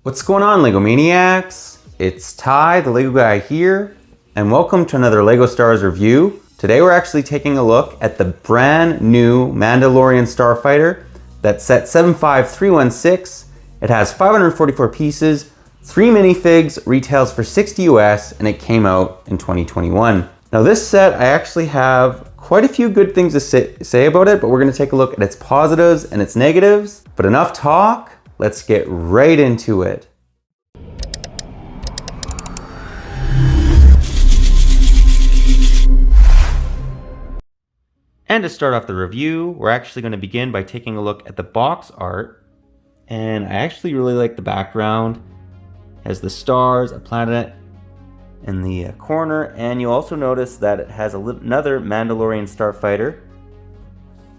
What's going on, LEGO Maniacs? It's Ty, the LEGO guy here, and welcome to another LEGO Stars review. Today we're actually taking a look at the brand new Mandalorian Starfighter that's set 75316. It has 544 pieces, 3 minifigs, retails for $60 US, and it came out in 2021. Now this set, I actually have quite a few good things to say about it, but we're gonna take a look at its positives and its negatives. But enough talk. Let's get right into it. And to start off the review, we're actually going to begin by taking a look at the box art. And I actually really like the background. It has the stars, a planet in the corner, and you also notice that it has another Mandalorian Starfighter.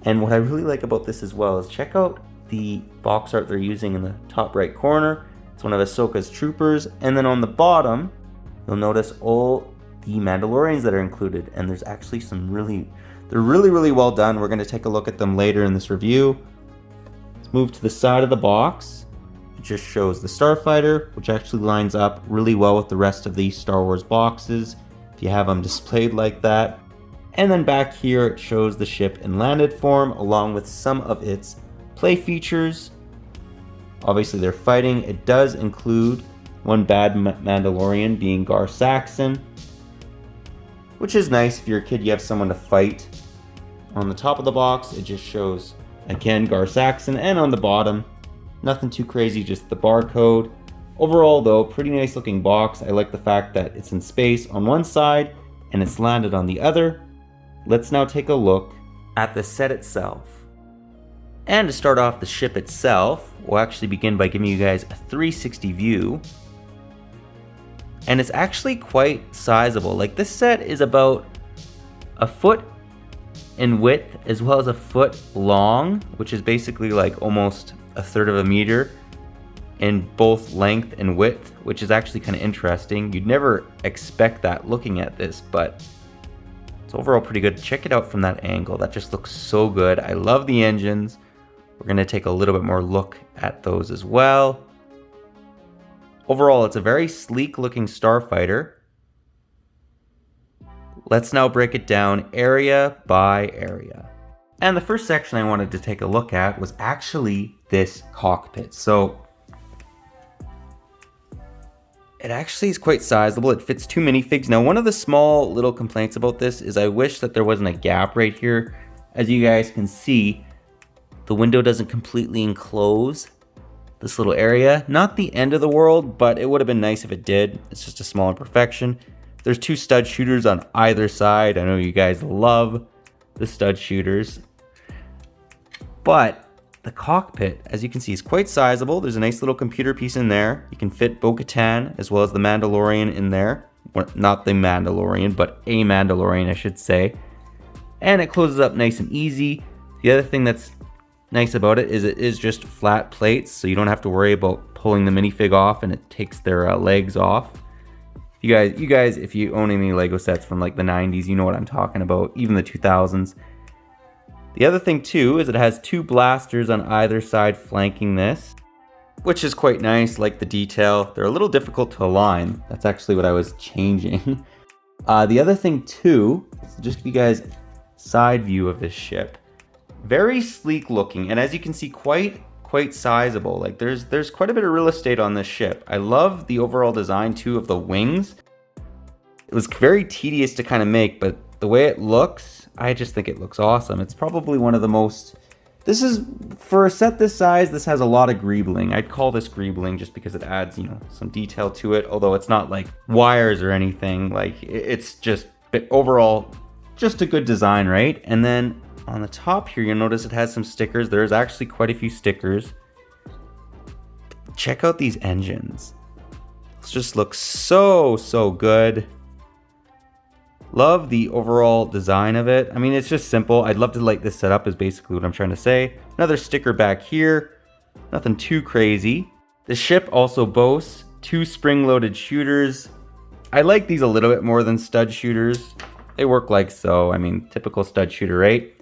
And what I really like about this as well is check out the box art they're using in the top right corner. It's one of Ahsoka's troopers, and then on the bottom you'll notice all the Mandalorians that are included, and there's actually they're really well done. We're going to take a look at them later in this review. Let's move to the side of the box. It just shows the Starfighter, which actually lines up really well with the rest of the Star Wars boxes if you have them displayed like that. And then back here it shows the ship in landed form along with some of its play features. Obviously they're fighting. It does include one bad Mandalorian being Gar Saxon, which is nice. If you're a kid, you have someone to fight. On the top of the box it just shows again Gar Saxon, and on the bottom nothing too crazy, just the barcode. Overall though, pretty nice looking box. I like the fact that it's in space on one side and it's landed on the other. Let's now take a look at the set itself. And to start off the ship itself, we'll actually begin by giving you guys a 360 view. And it's actually quite sizable. Like, this set is about a foot in width as well as a foot long, which is basically like almost a third of a meter in both length and width, which is actually kind of interesting. You'd never expect that looking at this, but it's overall pretty good. Check it out from that angle. That just looks so good. I love the engines. We're going to take a little bit more look at those as well. Overall, it's a very sleek looking Starfighter. Let's now break it down area by area. And the first section I wanted to take a look at was actually this cockpit. So it actually is quite sizable. It fits 2 minifigs. Now, one of the small little complaints about this is I wish that there wasn't a gap right here. As you guys can see, the window doesn't completely enclose this little area. Not the end of the world, but it would have been nice if it did. It's just a small imperfection. There's 2 stud shooters on either side. I know you guys love the stud shooters. But the cockpit, as you can see, is quite sizable. There's a nice little computer piece in there. You can fit Bo-Katan as well as the Mandalorian in there. Well, not the Mandalorian, but a Mandalorian, I should say. And it closes up nice and easy. The other thing that's nice about it is just flat plates, so you don't have to worry about pulling the minifig off and it takes their legs off. You guys, if you own any Lego sets from like the 90s, you know what I'm talking about, even the 2000s. The other thing too is it has 2 blasters on either side flanking this, which is quite nice. Like the detail, they're a little difficult to align. That's actually what I was changing. The other thing too, is just give you guys a side view of this ship. Very sleek looking, and as you can see, quite sizable. Like there's quite a bit of real estate on this ship. I love the overall design too of the wings. It was very tedious to kind of make, but the way it looks, I just think it looks awesome. It's probably one of the most, this is, for a set this size, this has a lot of greebling. I'd call this greebling just because it adds, you know, some detail to it, although it's not like wires or anything. Like, it's just, overall, just a good design, right? And then on the top here, you'll notice it has some stickers. There's actually quite a few stickers. Check out these engines. This just looks so good. Love the overall design of it. I mean, it's just simple. I'd love to light this set up is basically what I'm trying to say. Another sticker back here. Nothing too crazy. The ship also boasts 2 spring-loaded shooters. I like these a little bit more than stud shooters. They work like so. I mean, typical stud shooter, right?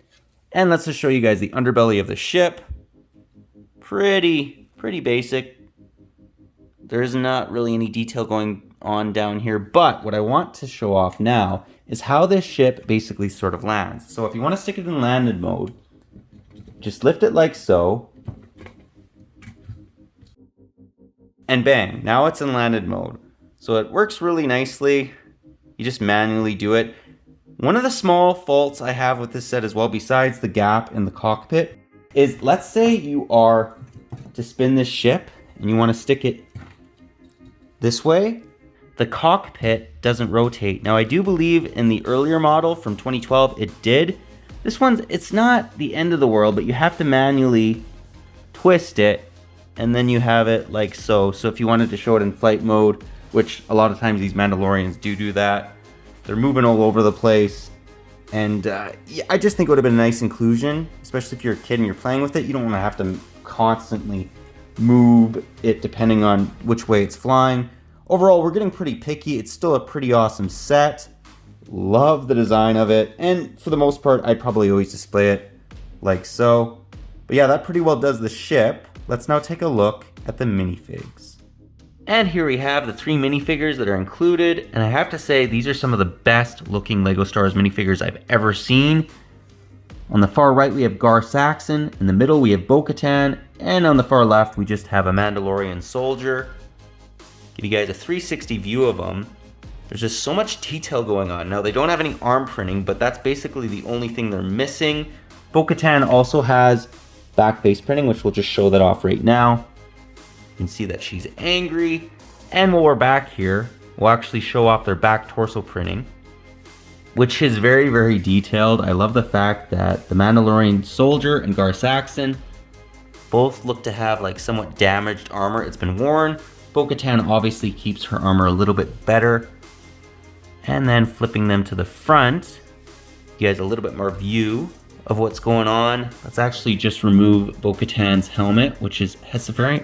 And let's just show you guys the underbelly of the ship. Pretty basic. There's not really any detail going on down here, but what I want to show off now is how this ship basically sort of lands. So if you want to stick it in landed mode, just lift it like so, and bang, now it's in landed mode. So it works really nicely. You just manually do it. One of the small faults I have with this set as well, besides the gap in the cockpit, is let's say you are to spin this ship and you want to stick it this way. The cockpit doesn't rotate. Now I do believe in the earlier model from 2012 it did. This one's, it's not the end of the world, but you have to manually twist it and then you have it like so. So if you wanted to show it in flight mode, which a lot of times these Mandalorians do that, they're moving all over the place. And yeah, I just think it would have been a nice inclusion, especially if you're a kid and you're playing with it. You don't want to have to constantly move it depending on which way it's flying. Overall, we're getting pretty picky. It's still a pretty awesome set. Love the design of it. And for the most part, I'd probably always display it like so. But yeah, that pretty well does the ship. Let's now take a look at the minifigs. And here we have the 3 minifigures that are included. And I have to say, these are some of the best looking LEGO Star Wars minifigures I've ever seen. On the far right, we have Gar Saxon. In the middle, we have Bo-Katan. And on the far left, we just have a Mandalorian soldier. Give you guys a 360 view of them. There's just so much detail going on. Now, they don't have any arm printing, but that's basically the only thing they're missing. Bo-Katan also has back face printing, which we'll just show that off right now. You can see that she's angry. And while we're back here, we'll actually show off their back torso printing, which is very, very detailed. I love the fact that the Mandalorian soldier and Gar Saxon both look to have like somewhat damaged armor. It's been worn. Bo-Katan obviously keeps her armor a little bit better. And then flipping them to the front, you guys a little bit more view of what's going on. Let's actually just remove Bo-Katan's helmet, which has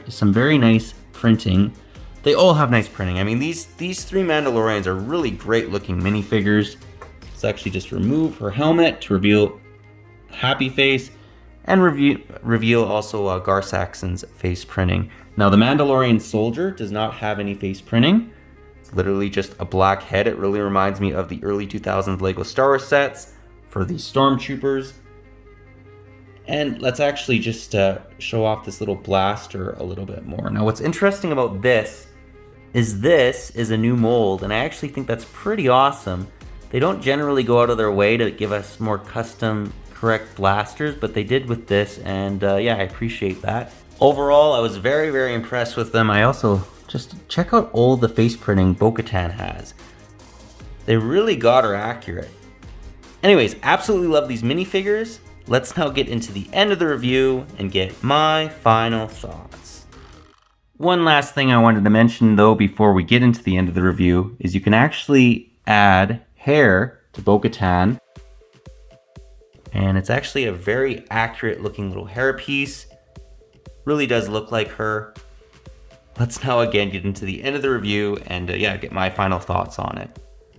some very nice printing. They all have nice printing. I mean, these 3 Mandalorians are really great looking minifigures. Let's actually just remove her helmet to reveal happy face and reveal also Gar Saxon's face printing. Now, the Mandalorian soldier does not have any face printing. It's literally just a black head. It really reminds me of the early 2000s LEGO Star Wars sets for the Stormtroopers. And let's actually just show off this little blaster a little bit more. Now, what's interesting about this is a new mold, and I actually think that's pretty awesome. They don't generally go out of their way to give us more custom correct blasters, but they did with this, and yeah, I appreciate that. Overall, I was very, very impressed with them. I also just check out all the face printing Bo-Katan has. They really got her accurate. Anyways, absolutely love these minifigures. Let's now get into the end of the review and get my final thoughts. One last thing I wanted to mention though before we get into the end of the review is you can actually add hair to Bo-Katan. And it's actually a very accurate looking little hairpiece. Really does look like her. Let's now again get into the end of the review and yeah, get my final thoughts on it.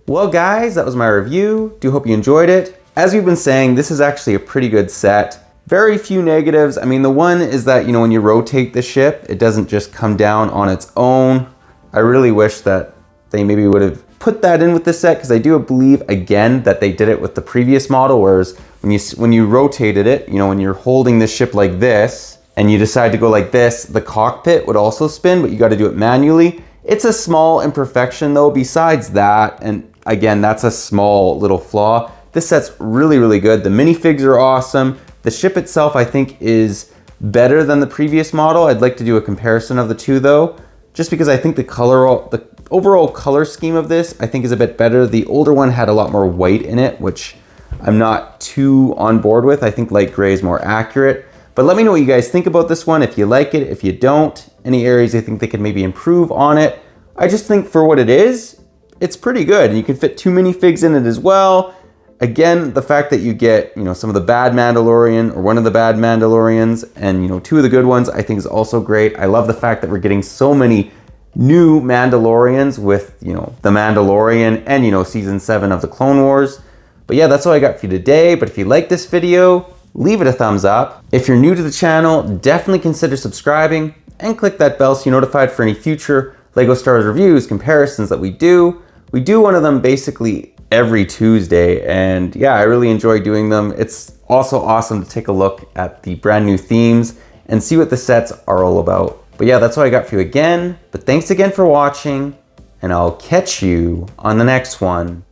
Well guys, that was my review. Do hope you enjoyed it. As we've been saying, this is actually a pretty good set. Very few negatives. I mean, the one is that, you know, when you rotate the ship, it doesn't just come down on its own. I really wish that they maybe would have put that in with this set, because I do believe, again, that they did it with the previous model, whereas when you rotated it, you know, when you're holding the ship like this, and you decide to go like this, the cockpit would also spin, but you got to do it manually. It's a small imperfection though, besides that, and again, that's a small little flaw. This set's really, really good. The minifigs are awesome. The ship itself, I think, is better than the previous model. I'd like to do a comparison of the two though, just because I think the overall color scheme of this, I think, is a bit better. The older one had a lot more white in it, which I'm not too on board with. I think light gray is more accurate. But let me know what you guys think about this one, if you like it, if you don't, any areas you think they could maybe improve on it. I just think for what it is, it's pretty good. And you can fit 2 minifigs in it as well. Again, the fact that you get, you know, some of the bad Mandalorian or one of the bad Mandalorians and, you know, 2 of the good ones, I think is also great. I love the fact that we're getting so many new Mandalorians with, you know, the Mandalorian and, you know, season 7 of the Clone Wars. But yeah, that's all I got for you today. But if you like this video, leave it a thumbs up. If you're new to the channel, definitely consider subscribing and click that bell so you're notified for any future LEGO Star Wars reviews, comparisons that we do. We do one of them basically every Tuesday, and yeah, I really enjoy doing them. It's also awesome to take a look at the brand new themes and see what the sets are all about. But yeah, that's what I got for you again. But thanks again for watching, and I'll catch you on the next one.